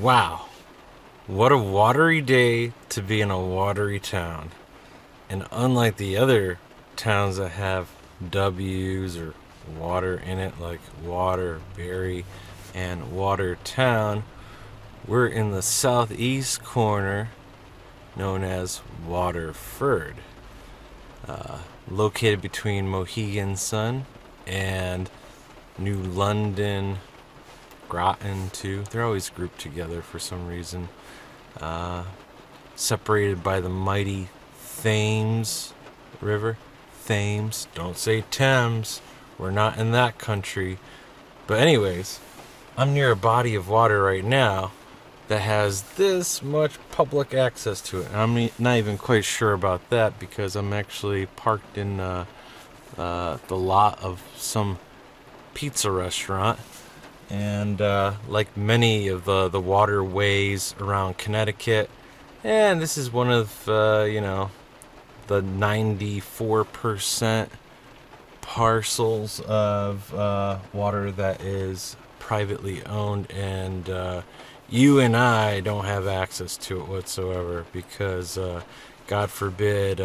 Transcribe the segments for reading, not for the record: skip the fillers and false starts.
Wow, what a watery day to be in a watery town. And unlike the other towns that have W's or water in it, like Waterbury and Watertown, we're in the southeast corner known as Waterford, located between Mohegan Sun and New London, Groton too. They're always grouped together for some reason. Separated by the mighty Thames River. Thames, don't say Thames. We're not in that country. But anyways, I'm near a body of water right now that has this much public access to it. And I'm not even quite sure about that because I'm actually parked in the lot of some pizza restaurant. And like many of the waterways around Connecticut, and this is one of the 94% parcels of water that is privately owned, and you and I don't have access to it whatsoever because God forbid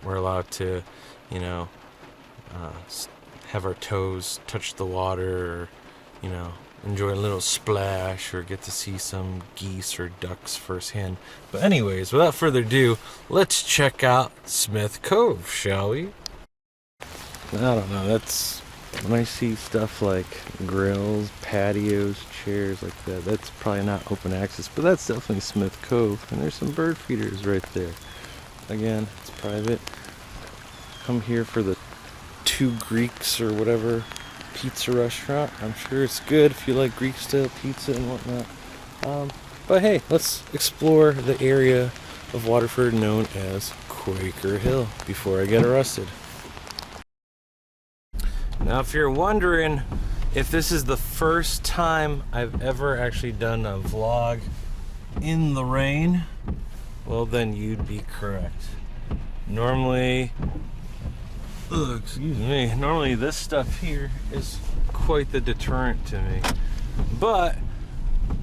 we're allowed to have our toes touch the water, or enjoy a little splash, or get to see some geese or ducks firsthand. But anyways, without further ado, let's check out Smith Cove, shall we? I don't know, that's when I see stuff like grills, patios, chairs like that, that's probably not open access, but that's definitely Smith Cove. And there's some bird feeders right there. Again, it's private. Come here for the Two Greeks or whatever pizza restaurant. I'm sure it's good if you like Greek style pizza and whatnot. But hey, let's explore the area of Waterford known as Quaker Hill before I get arrested. Now, if you're wondering if this is the first time I've ever actually done a vlog in the rain, well then you'd be correct. Normally this stuff here is quite the deterrent to me. But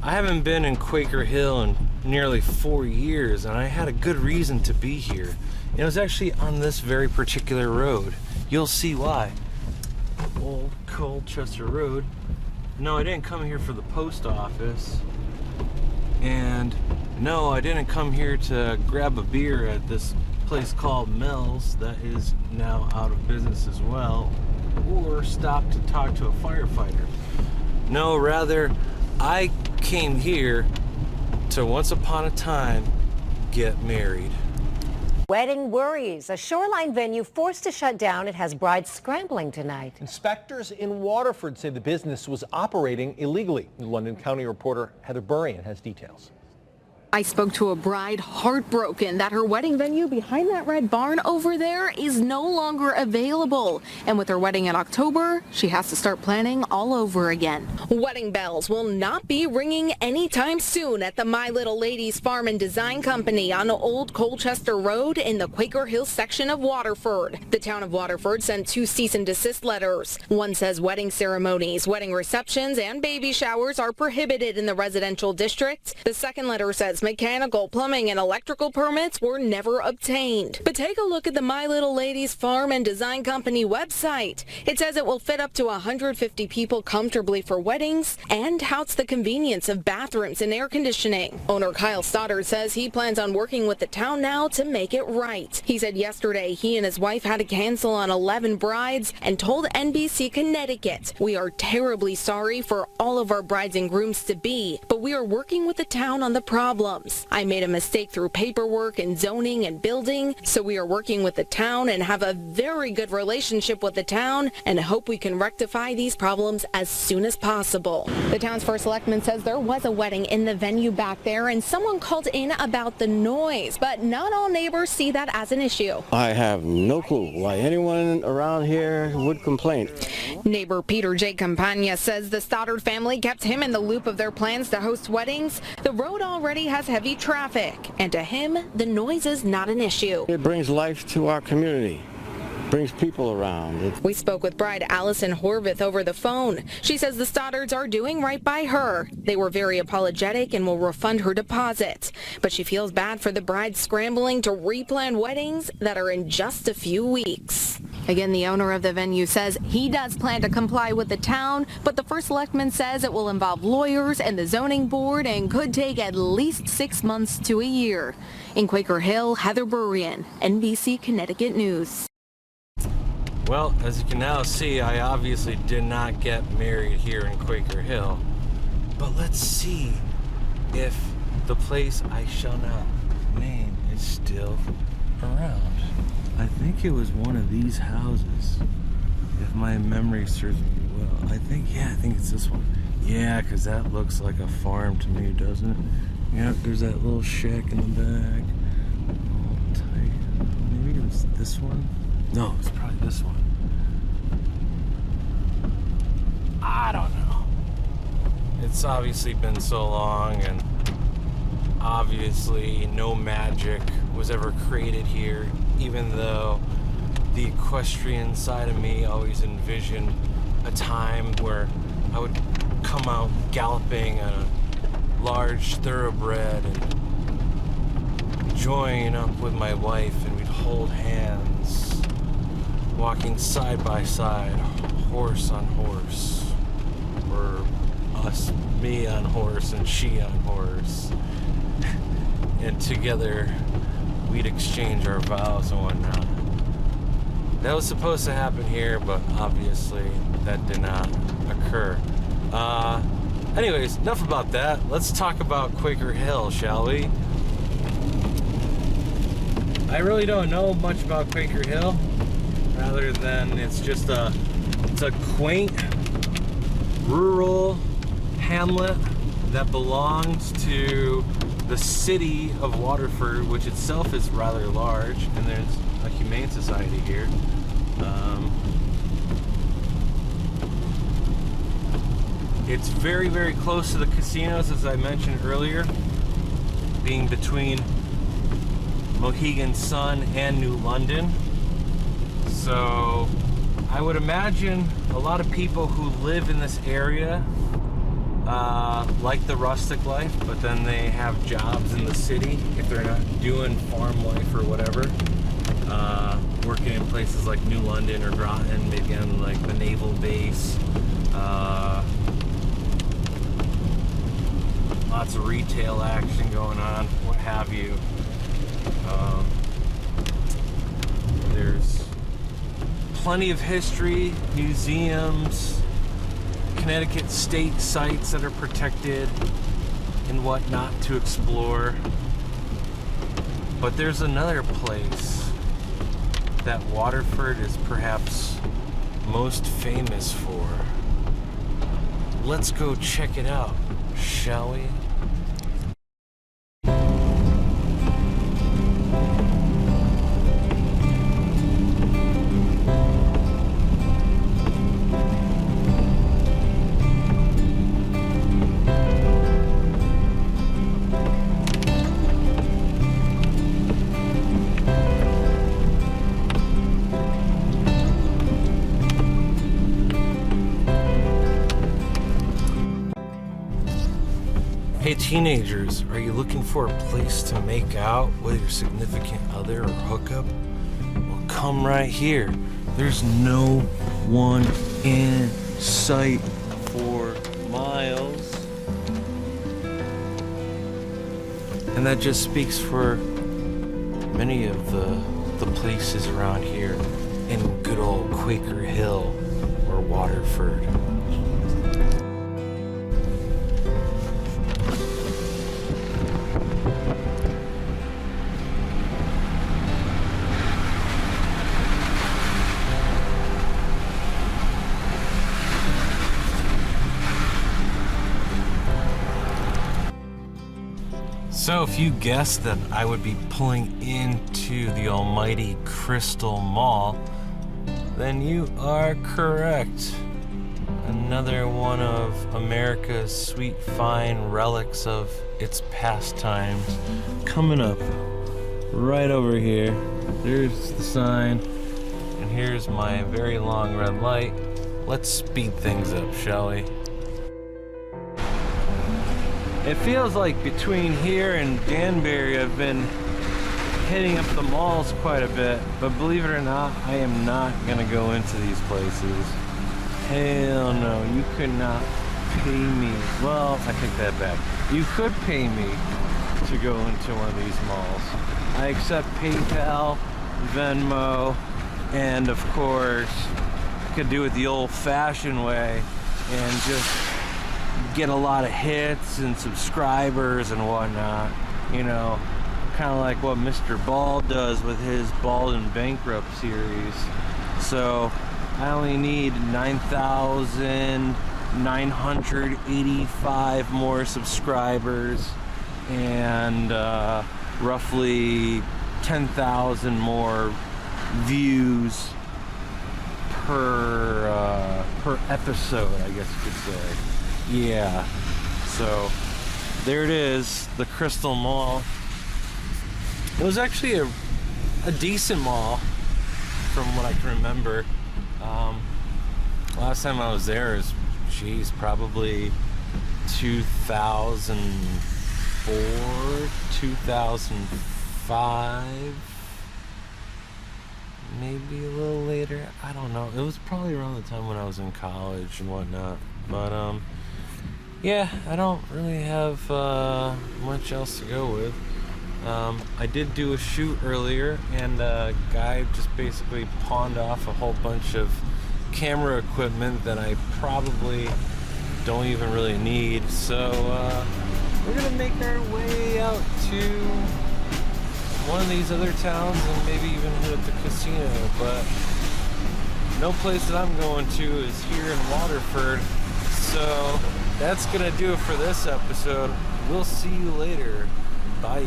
I haven't been in Quaker Hill in nearly 4 years, and I had a good reason to be here. It was actually on this very particular road. You'll see why. Old Colchester Road. No, I didn't come here for the post office. And no, I didn't come here to grab a beer at this place called Mel's that is now out of business as well, or stop to talk to a firefighter. No, rather, I came here to once upon a time get married. Wedding worries. A shoreline venue forced to shut down. It has brides scrambling tonight. Inspectors in Waterford say the business was operating illegally. London County reporter Heather Burrian has details. I spoke to a bride heartbroken that her wedding venue behind that red barn over there is no longer available. And with her wedding in October, she has to start planning all over again. Wedding bells will not be ringing anytime soon at the My Little Ladies Farm and Design Company on Old Colchester Road in the Quaker Hill section of Waterford. The town of Waterford sent 2 cease and desist letters. One says wedding ceremonies, wedding receptions, and baby showers are prohibited in the residential district. The second letter says mechanical, plumbing, and electrical permits were never obtained. But take a look at the My Little Ladies Farm and Design Company website. It says it will fit up to 150 people comfortably for weddings and touts the convenience of bathrooms and air conditioning. Owner Kyle Stoddard says he plans on working with the town now to make it right. He said yesterday he and his wife had to cancel on 11 brides and told NBC Connecticut, "We are terribly sorry for all of our brides and grooms to be, but we are working with the town on the problem. I made a mistake through paperwork and zoning and building, so we are working with the town and have a very good relationship with the town and hope we can rectify these problems as soon as possible." The town's first selectman says there was a wedding in the venue back there and someone called in about the noise, but not all neighbors see that as an issue. I have no clue why anyone around here would complain. Neighbor Peter J. Campagna says the Stoddard family kept him in the loop of their plans to host weddings. The road already has heavy traffic, and to him, the noise is not an issue. It brings life to our community. brings people around. We spoke with bride Allison Horvath over the phone. She says the Stoddards are doing right by her. They were very apologetic and will refund her deposit. But she feels bad for the bride scrambling to replan weddings that are in just a few weeks. Again, the owner of the venue says he does plan to comply with the town, but the first selectman says it will involve lawyers and the zoning board and could take at least 6 months to a year. In Quaker Hill, Heather Burian, NBC Connecticut News. Well, as you can now see, I obviously did not get married here in Quaker Hill. But let's see if the place I shall not name is still around. I think it was one of these houses, if my memory serves me well. I think it's this one. Yeah, because that looks like a farm to me, doesn't it? Yep, there's that little shack in the back. Hold tight. Maybe it was this one? No, it's probably this one. I don't know. It's obviously been so long, and obviously no magic was ever created here, even though the equestrian side of me always envisioned a time where I would come out galloping on a large thoroughbred and join up with my wife, and we'd hold hands, walking side by side, horse on horse, or us, me on horse and she on horse, and together we'd exchange our vows and whatnot. That was supposed to happen here, but obviously that did not occur. Anyways, enough about that. Let's talk about Quaker Hill, shall we? I really don't know much about Quaker Hill, rather than it's a quaint, rural hamlet that belongs to the city of Waterford, which itself is rather large, and there's a humane society here. It's very, very close to the casinos, as I mentioned earlier, being between Mohegan Sun and New London. So I would imagine a lot of people who live in this area like the rustic life, but then they have jobs in the city if they're not doing farm life or whatever. Working in places like New London or Groton, maybe on like the naval base. Lots of retail action going on, what have you. There's plenty of history, museums, Connecticut state sites that are protected and whatnot to explore. But there's another place that Waterford is perhaps most famous for. Let's go check it out, shall we? Hey teenagers, are you looking for a place to make out with your significant other or hookup? Well, come right here. There's no one in sight for miles. And that just speaks for many of the places around here in good old Quaker Hill or Waterford. So if you guessed that I would be pulling into the almighty Crystal Mall, then you are correct. Another one of America's sweet fine relics of its pastimes. Coming up right over here, there's the sign, and here's my very long red light. Let's speed things up, shall we? It feels like between here and Danbury I've been hitting up the malls quite a bit, but believe it or not, I am not gonna go into these places. Hell no, you could not pay me. Well, I take that back. You could pay me to go into one of these malls. I accept PayPal, Venmo, and of course, I could do it the old-fashioned way and just get a lot of hits and subscribers and whatnot. You know, kind of like what Mr. Bald does with his Bald and Bankrupt series. So I only need 9,985 more subscribers and roughly 10,000 more views per episode, I guess you could say. Yeah, so there it is, the Crystal Mall. It was actually a decent mall from what I can remember. Last time I was there was, geez, probably 2004, 2005, maybe a little later. I don't know. It was probably around the time when I was in college and whatnot. But yeah, I don't really have much else to go with. I did do a shoot earlier, and a guy just basically pawned off a whole bunch of camera equipment that I probably don't even really need. So we're gonna make our way out to one of these other towns and maybe even hit the casino. But no place that I'm going to is here in Waterford. So that's gonna do it for this episode. We'll see you later. Bye.